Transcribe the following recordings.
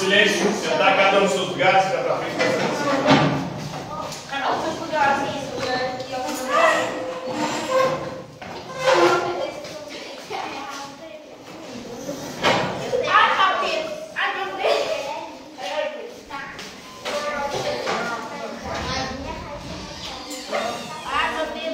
silêncio, sentar cada um nos seus lugares, ficar para frente. Carol, pode pegar assim, esse lugar aqui, ó. Ai, capeta! Ai, meu Deus! Ai, meu Deus!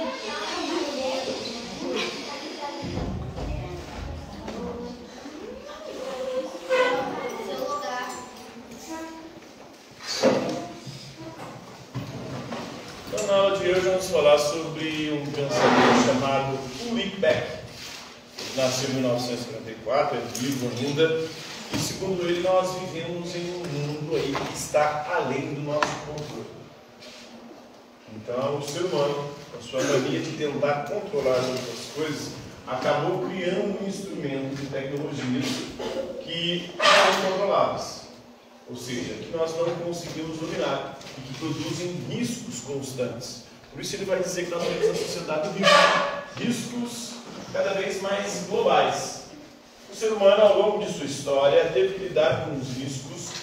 Então, na aula de hoje, vamos falar sobre um pensador chamado Ulrich Beck. Nasceu em 1954, é vivo ainda, e segundo ele, nós vivemos em um mundo aí que está além do nosso controle. Então, o ser humano, com a sua mania de tentar controlar outras coisas, acabou criando um instrumento de tecnologia que são controláveis. Ou seja, que nós não conseguimos dominar e que produzem riscos constantes. Por isso ele vai dizer que nós temos a sociedade de riscos cada vez mais globais. O ser humano, ao longo de sua história, teve que lidar com os riscos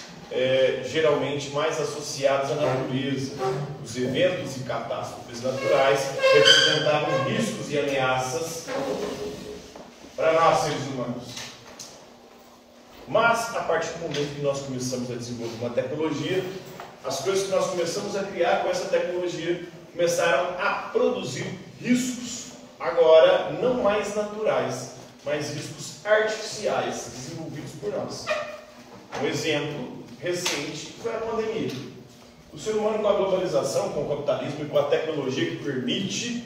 geralmente mais associados à natureza. Os eventos e catástrofes naturais representavam riscos e ameaças para nós, seres humanos. Mas, a partir do momento que nós começamos a desenvolver uma tecnologia, as coisas que nós começamos a criar com essa tecnologia começaram a produzir riscos, agora não mais naturais, mas riscos artificiais, desenvolvidos por nós. Um exemplo recente foi a pandemia. O ser humano, com a globalização, com o capitalismo e com a tecnologia que permite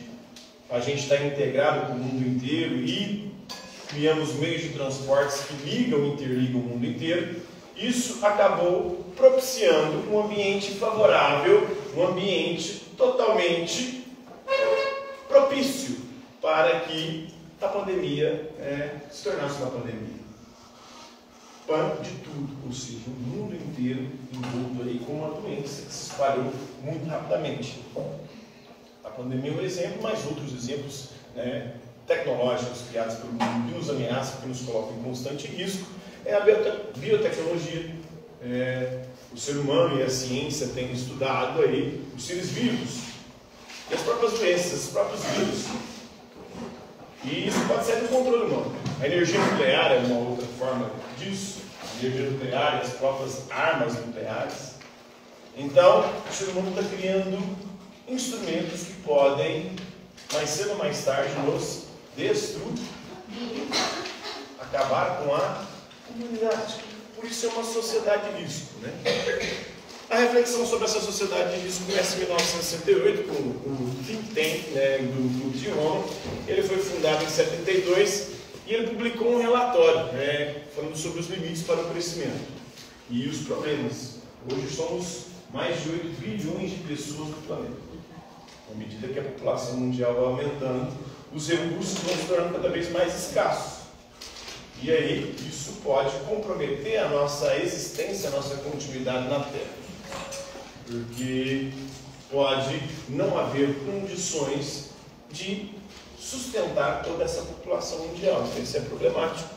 a gente estar integrado com o mundo inteiro e criamos meios de transportes que ligam e interligam o mundo inteiro, isso acabou propiciando um ambiente favorável, um ambiente totalmente propício para que a pandemia se tornasse uma pandemia. De tudo, ou seja, o mundo inteiro envolto aí com uma doença que se espalhou muito rapidamente. A pandemia é um exemplo, mas outros exemplos tecnológicos criados pelo mundo que nos ameaçam, que nos colocam em constante risco, é a biotecnologia. O ser humano e a ciência têm estudado aí os seres vivos e as próprias doenças, os próprios vírus. E isso pode ser do controle humano. A energia nuclear é uma outra forma disso. A energia nuclear e as próprias armas nucleares. Então, o ser humano está criando instrumentos que podem, mais cedo ou mais tarde, nos destruir, acabar com a humanidade. Por isso é uma sociedade de risco, A reflexão sobre essa sociedade de risco começa em 1968 com o think tank do Dion. Ele foi fundado em 72 e ele publicou um relatório falando sobre os limites para o crescimento e os problemas. Hoje somos mais de 8 bilhões de pessoas no planeta. À medida que a população mundial vai aumentando, os recursos vão se tornando cada vez mais escassos. E aí, isso pode comprometer a nossa existência, a nossa continuidade na Terra. Porque pode não haver condições de sustentar toda essa população mundial. Então, isso é problemático.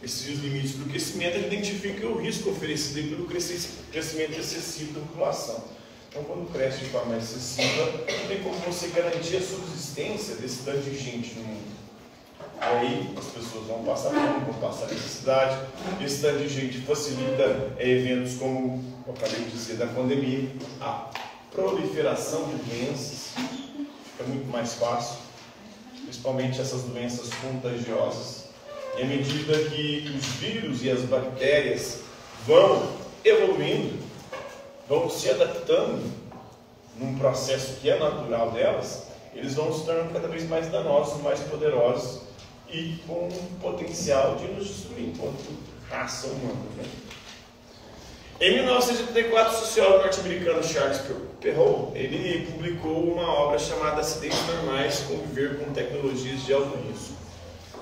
Esses limites para o crescimento identificam o risco oferecido pelo crescimento excessivo da população. Então, quando cresce de forma excessiva, não tem como você garantir a subsistência desse tanto de gente no mundo. Aí as pessoas vão passar fome, vão passar necessidade. Esse tanto de gente facilita eventos como, eu acabei de dizer, da pandemia, a proliferação de doenças fica muito mais fácil, principalmente essas doenças contagiosas. E à medida que os vírus e as bactérias vão evoluindo, vão se adaptando num processo que é natural delas, eles vão se tornando cada vez mais danosos, mais poderosos e com potencial de nos destruir enquanto raça humana. Em 1984, o sociólogo norte-americano Charles Perrow, ele publicou uma obra chamada Acidentes Normais, Conviver com Tecnologias de Alto Risco.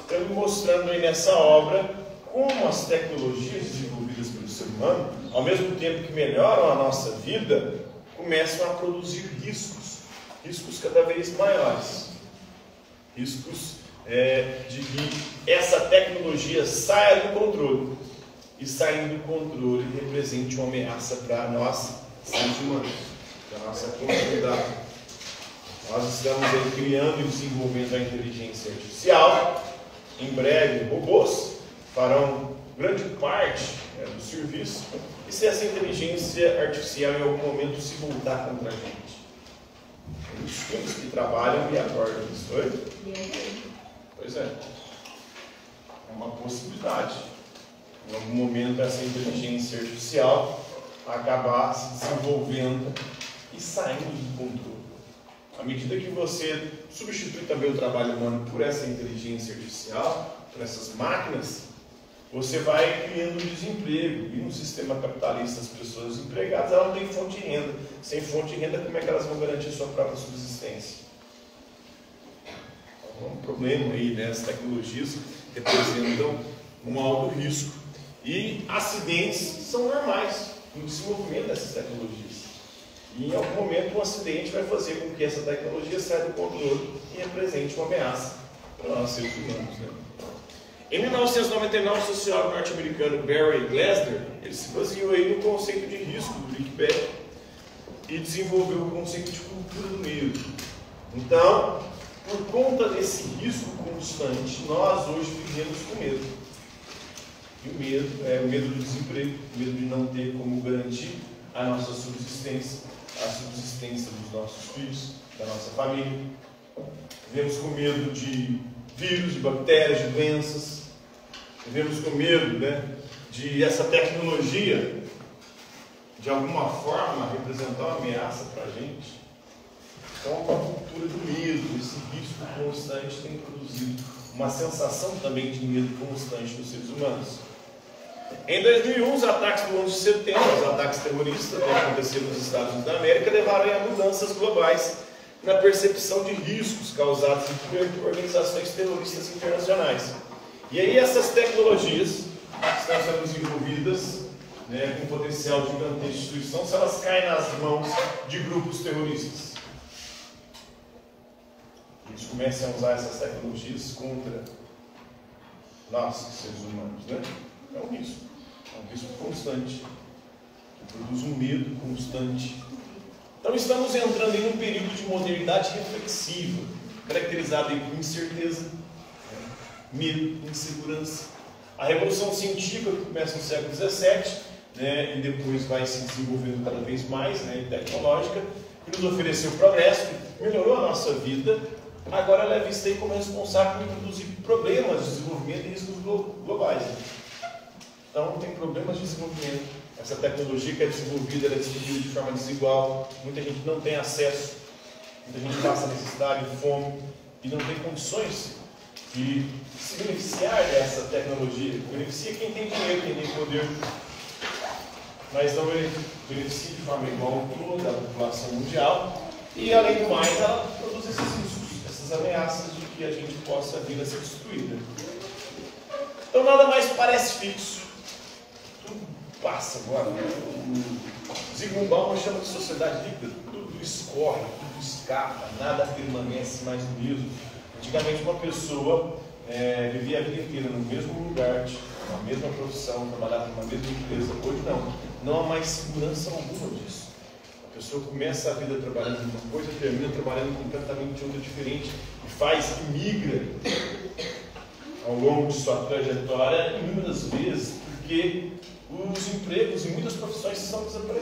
Então, ele mostrando aí nessa obra como as tecnologias desenvolvidas pelo ser humano, ao mesmo tempo que melhoram a nossa vida, começam a produzir riscos cada vez maiores. Riscos de que essa tecnologia saia do controle e saindo do controle represente uma ameaça para nós, seres humanos, para a nossa comunidade. Nós estamos aí criando e desenvolvendo a inteligência artificial. Em breve, robôs farão grande parte do serviço. E se essa inteligência artificial em algum momento se voltar contra a gente? Tem muitos filmes que trabalham e acordam isso, foi? Pois é. É uma possibilidade. Em algum momento essa inteligência artificial acabar se desenvolvendo e saindo do controle. À medida que você substitui também o trabalho humano por essa inteligência artificial, por essas máquinas, você vai criando desemprego. E no sistema capitalista, as pessoas desempregadas, elas não têm fonte de renda. Sem fonte de renda, como é que elas vão garantir sua própria subsistência? Então, é um problema aí, né? As tecnologias representam um alto risco. E acidentes são normais no desenvolvimento dessas tecnologias. E em algum momento um acidente vai fazer com que essa tecnologia saia do controle e represente uma ameaça para nós seres humanos, né? Em 1999, o sociólogo norte-americano Barry Glasner, ele se baseou aí no conceito de risco do Rick Beck e desenvolveu o conceito de cultura do medo. Então, por conta desse risco constante, nós hoje vivemos com medo. E o medo é o medo do desemprego, o medo de não ter como garantir a nossa subsistência, a subsistência dos nossos filhos, da nossa família. Vivemos com medo de vírus, de bactérias, de doenças. Vivemos com medo, né, de essa tecnologia, de alguma forma, representar uma ameaça para a gente. Então, a cultura do medo, esse risco constante tem produzido uma sensação também de medo constante nos seres humanos. Em 2001, os ataques do 11 de setembro, os ataques terroristas que aconteceram nos Estados Unidos da América, levaram a mudanças globais na percepção de riscos causados por organizações terroristas internacionais. E aí essas tecnologias estão sendo desenvolvidas, né, com potencial gigantesco de destruição, se elas caem nas mãos de grupos terroristas. Eles começam a usar essas tecnologias contra nós, seres humanos, né? É um risco constante, que produz um medo constante. Então estamos entrando em um período de modernidade reflexiva, caracterizado por incerteza, medo, insegurança. A revolução científica que começa no século XVII, né, e depois vai se desenvolvendo cada vez mais, né, tecnológica, que nos ofereceu progresso, que melhorou a nossa vida, agora ela é vista aí como responsável por produzir problemas de desenvolvimento e riscos globais. Então tem problemas de desenvolvimento. Essa tecnologia que é desenvolvida, ela é distribuída de forma desigual, muita gente não tem acesso, muita gente passa necessidade, fome, e não tem condições de se beneficiar dessa tecnologia. Beneficia quem tem dinheiro, quem tem poder, mas não beneficia de forma igual a toda a população mundial, e além do mais, ela produz esses riscos, essas ameaças de que a gente possa vir a ser destruída. Então nada mais parece fixo. Passa agora, o Zygmunt Bauman chama de sociedade líquida, tudo escorre, tudo escapa, nada permanece mais no mesmo. Antigamente uma pessoa vivia a vida inteira no mesmo lugar, na mesma profissão, trabalhava numa mesma empresa. Hoje não há mais segurança alguma disso. A pessoa começa a vida trabalhando em uma coisa, termina trabalhando completamente outra diferente, e migra ao longo de sua trajetória inúmeras vezes, porque os empregos em muitas profissões estão desaparecendo.